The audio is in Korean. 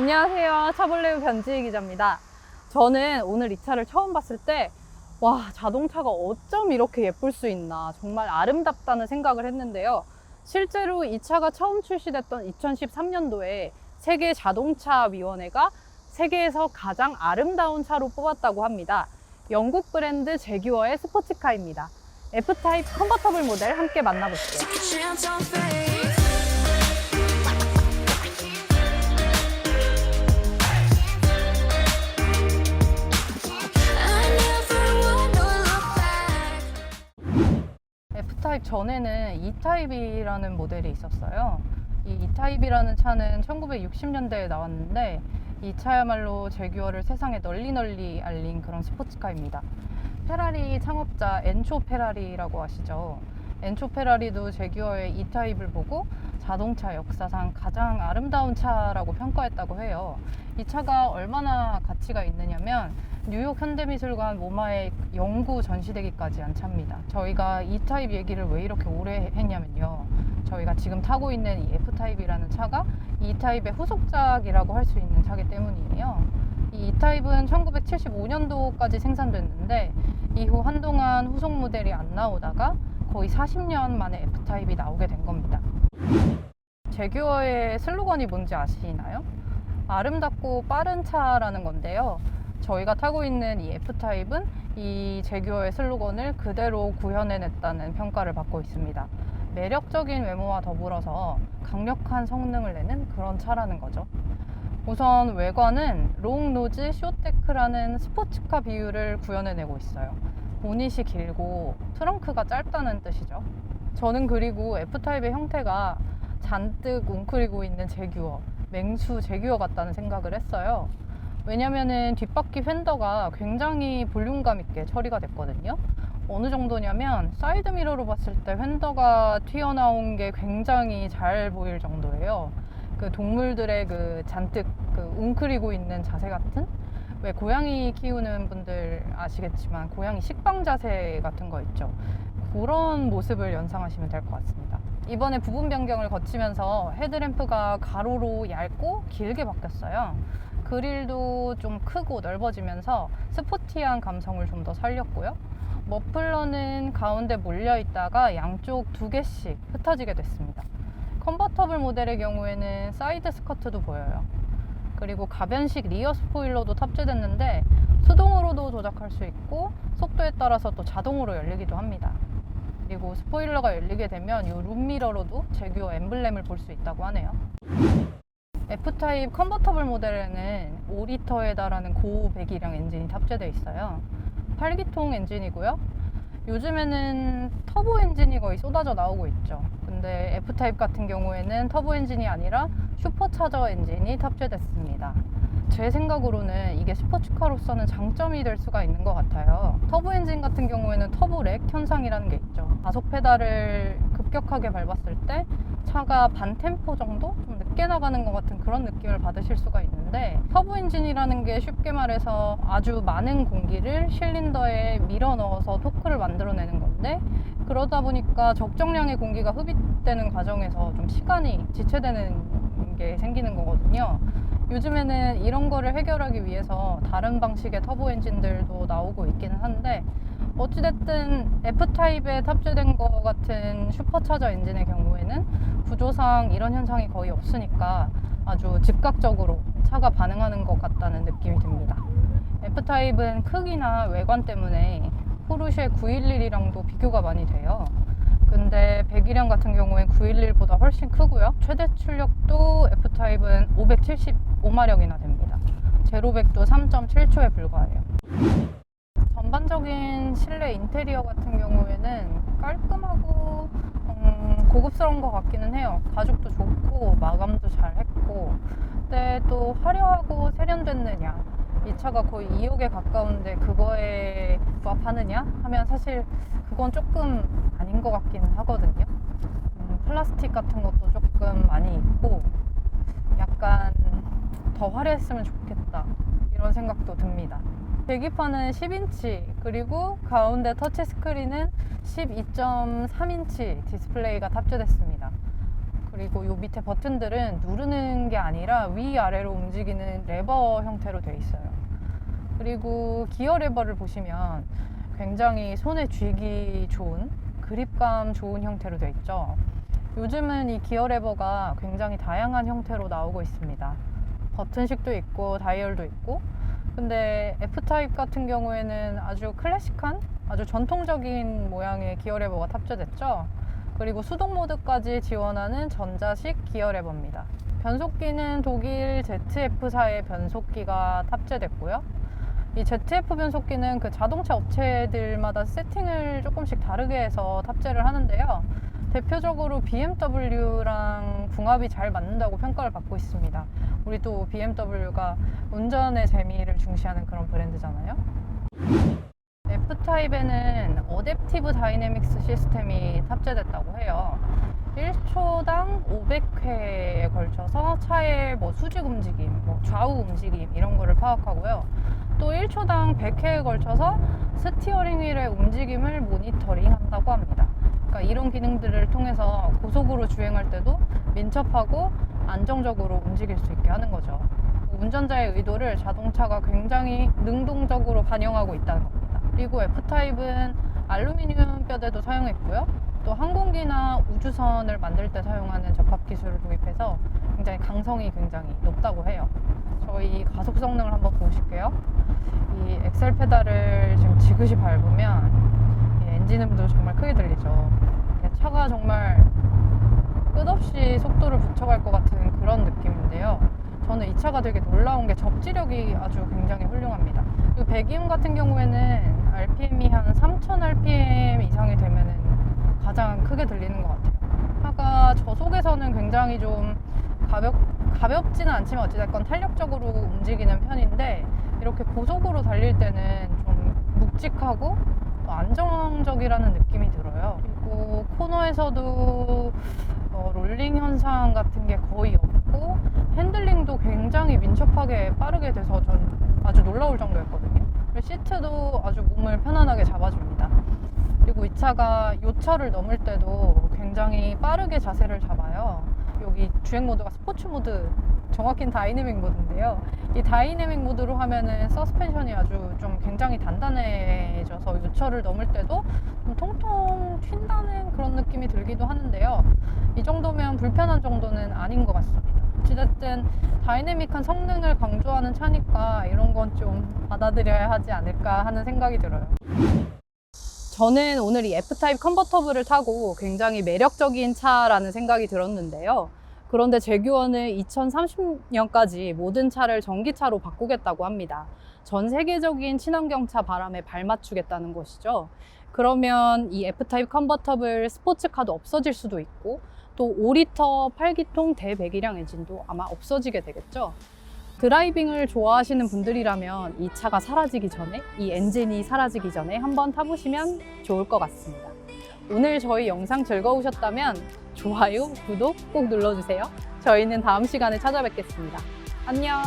안녕하세요. 차볼레오 변지희 기자입니다. 저는 오늘 이 차를 처음 봤을 때 와, 자동차가 어쩜 이렇게 예쁠 수 있나, 정말 아름답다는 생각을 했는데요. 실제로 이 차가 처음 출시됐던 2013년도에 세계 자동차 위원회가 세계에서 가장 아름다운 차로 뽑았다고 합니다. 영국 브랜드 제규어의 스포츠카입니다. F타입 컨버터블 모델 함께 만나볼게요. F타입 전에는 E타입이라는 모델이 있었어요. 이 E타입이라는 차는 1960년대에 나왔는데 이 차야말로 제규어를 세상에 널리 알린 그런 스포츠카입니다. 페라리 창업자 엔초 페라리라고 아시죠? 엔초 페라리도 제규어의 E타입을 보고 자동차 역사상 가장 아름다운 차라고 평가했다고 해요. 이 차가 얼마나 가치가 있느냐면 뉴욕 현대미술관 모마에 영구 전시되기까지 한 차입니다. 저희가 E타입 얘기를 왜 이렇게 오래 했냐면요. 저희가 지금 타고 있는 이 F타입이라는 차가 E타입의 후속작이라고 할 수 있는 차기 때문이에요. 이 E타입은 1975년도까지 생산됐는데 이후 한동안 후속 모델이 안 나오다가 거의 40년 만에 F타입이 나오게 된 겁니다. 제규어의 슬로건이 뭔지 아시나요? 아름답고 빠른 차라는 건데요. 저희가 타고 있는 이 F타입은 이 제규어의 슬로건을 그대로 구현해냈다는 평가를 받고 있습니다. 매력적인 외모와 더불어서 강력한 성능을 내는 그런 차라는 거죠. 우선 외관은 롱노즈 쇼테크라는 스포츠카 비율을 구현해내고 있어요. 보닛이 길고 트렁크가 짧다는 뜻이죠. 저는 그리고 F타입의 형태가 잔뜩 웅크리고 있는 제규어, 맹수 제규어 같다는 생각을 했어요. 왜냐면은 뒷바퀴 휀더가 굉장히 볼륨감 있게 처리가 됐거든요. 어느 정도냐면 사이드 미러로 봤을 때 휀더가 튀어나온 게 굉장히 잘 보일 정도예요. 그 동물들의 그 잔뜩 그 웅크리고 있는 자세 같은, 왜 고양이 키우는 분들 아시겠지만 고양이 식빵 자세 같은 거 있죠. 그런 모습을 연상하시면 될 것 같습니다. 이번에 부분 변경을 거치면서 헤드램프가 가로로 얇고 길게 바뀌었어요. 그릴도 좀 크고 넓어지면서 스포티한 감성을 좀 더 살렸고요. 머플러는 가운데 몰려 있다가 양쪽 2개씩 흩어지게 됐습니다. 컨버터블 모델의 경우에는 사이드 스커트도 보여요. 그리고 가변식 리어 스포일러도 탑재됐는데 수동으로도 조작할 수 있고 속도에 따라서 또 자동으로 열리기도 합니다. 그리고 스포일러가 열리게 되면 이 룸미러로도 제규어 엠블렘을 볼 수 있다고 하네요. F타입 컨버터블 모델에는 5리터에 달하는 고배기량 엔진이 탑재되어 있어요. 8기통 엔진이고요. 요즘에는 터보 엔진이 거의 쏟아져 나오고 있죠. 근데 F타입 같은 경우에는 터보 엔진이 아니라 슈퍼차저 엔진이 탑재됐습니다. 제 생각으로는 이게 스포츠카로서는 장점이 될 수가 있는 것 같아요. 터보 엔진 같은 경우에는 터보렉 현상이라는 게 있죠. 가속 페달을 급격하게 밟았을 때 차가 반 템포 정도 좀 늦게 나가는 것 같은 그런 느낌을 받으실 수가 있는데, 터보 엔진이라는 게 쉽게 말해서 아주 많은 공기를 실린더에 밀어 넣어서 토크를 만들어내는 건데, 그러다 보니까 적정량의 공기가 흡입되는 과정에서 좀 시간이 지체되는 게 생기는 거거든요. 요즘에는 이런 거를 해결하기 위해서 다른 방식의 터보 엔진들도 나오고 있기는 한데, 어찌됐든 F타입에 탑재된 것 같은 슈퍼차저 엔진의 경우에는 구조상 이런 현상이 거의 없으니까 아주 즉각적으로 차가 반응하는 것 같다는 느낌이 듭니다. F타입은 크기나 외관 때문에 포르쉐 911이랑도 비교가 많이 돼요. 근데 배기량 같은 경우엔 911보다 훨씬 크고요. 최대 출력도 F타입은 575마력이나 됩니다. 제로백도 3.7초에 불과해요. 전반적인 실내 인테리어 같은 경우에는 깔끔하고 고급스러운 것 같기는 해요. 가죽도 좋고 마감도 잘 했고, 근데 또 화려하고 세련됐느냐, 이 차가 거의 2억에 가까운데 그거에 부합하느냐 하면 사실 그건 조금 아닌 것 같기는 하거든요. 플라스틱 같은 것도 조금 많이 있고 약간 더 화려했으면 좋겠다 이런 생각도 듭니다. 계기판은 10인치, 그리고 가운데 터치스크린은 12.3인치 디스플레이가 탑재됐습니다. 그리고 요 밑에 버튼들은 누르는 게 아니라 위아래로 움직이는 레버 형태로 되어 있어요. 그리고 기어 레버를 보시면 굉장히 손에 쥐기 좋은, 그립감 좋은 형태로 되어 있죠. 요즘은 이 기어 레버가 굉장히 다양한 형태로 나오고 있습니다. 버튼식도 있고 다이얼도 있고, 근데 F타입 같은 경우에는 아주 클래식한, 아주 전통적인 모양의 기어 레버가 탑재됐죠. 그리고 수동 모드까지 지원하는 전자식 기어 레버입니다. 변속기는 독일 ZF사의 변속기가 탑재됐고요. 이 ZF 변속기는 그 자동차 업체들마다 세팅을 조금씩 다르게 해서 탑재를 하는데요. 대표적으로 BMW랑 궁합이 잘 맞는다고 평가를 받고 있습니다. 우리 또 BMW가 운전의 재미를 중시하는 그런 브랜드잖아요. F타입에는 어댑티브 다이내믹스 시스템이 탑재됐다고 해요. 1초당 500회에 걸쳐서 차의 수직 움직임, 좌우 움직임 이런 거를 파악하고요. 또 1초당 100회에 걸쳐서 스티어링 휠의 움직임을 모니터링 한다고 합니다. 그러니까 이런 기능들을 통해서 고속으로 주행할 때도 민첩하고 안정적으로 움직일 수 있게 하는 거죠. 운전자의 의도를 자동차가 굉장히 능동적으로 반영하고 있다는 겁니다. 그리고 F타입은 알루미늄 뼈대도 사용했고요. 또 항공기나 우주선을 만들 때 사용하는 접합 기술을 도입해서 굉장히 강성이 굉장히 높다고 해요. 저희 가속 성능을 한번 보실게요. 이 엑셀 페달을 지금 지그시 밟으면 이 엔진음도 정말 크게 들리죠. 차가 정말 끝없이 속도를 붙여갈 것 같은 그런 느낌인데요. 저는 이 차가 되게 놀라운 게 접지력이 아주 굉장히 훌륭합니다. 그리고 배기음 같은 경우에는 RPM이 한 3000 RPM 이상이 되면은 가장 크게 들리는 것 같아요. 차가 저속에서는 굉장히 좀 가볍지는 않지만 어찌됐건 탄력적으로 움직이는 편인데, 이렇게 고속으로 달릴 때는 좀 묵직하고 또 안정적이라는 느낌이 들어요. 그리고 코너에서도 롤링 현상 같은 게 거의 없고, 핸들링도 굉장히 민첩하게 빠르게 돼서 전 아주 놀라울 정도였거든요. 그리고 시트도 아주 몸을 편안하게 잡아줍니다. 그리고 이 차가 요철을 넘을 때도 굉장히 빠르게 자세를 잡아요. 여기 주행 모드가 스포츠 모드, 정확히는 다이내믹 모드인데요. 이 다이내믹 모드로 하면은 서스펜션이 아주 좀 굉장히 단단해져서 요철을 넘을 때도 좀 통통 튄다는 그런 느낌이 들기도 하는데요. 이 정도면 불편한 정도는 아닌 것 같습니다. 어찌됐든 다이내믹한 성능을 강조하는 차니까 이런 건 좀 받아들여야 하지 않을까 하는 생각이 들어요. 저는 오늘 이 F타입 컨버터블을 타고 굉장히 매력적인 차라는 생각이 들었는데요. 그런데 제규어는 2030년까지 모든 차를 전기차로 바꾸겠다고 합니다. 전 세계적인 친환경차 바람에 발맞추겠다는 것이죠. 그러면 이 F타입 컨버터블 스포츠카도 없어질 수도 있고, 또 5리터 8기통 대배기량 엔진도 아마 없어지게 되겠죠. 드라이빙을 좋아하시는 분들이라면 이 차가 사라지기 전에, 이 엔진이 사라지기 전에 한번 타보시면 좋을 것 같습니다. 오늘 저희 영상 즐거우셨다면 좋아요, 구독 꼭 눌러주세요. 저희는 다음 시간에 찾아뵙겠습니다. 안녕!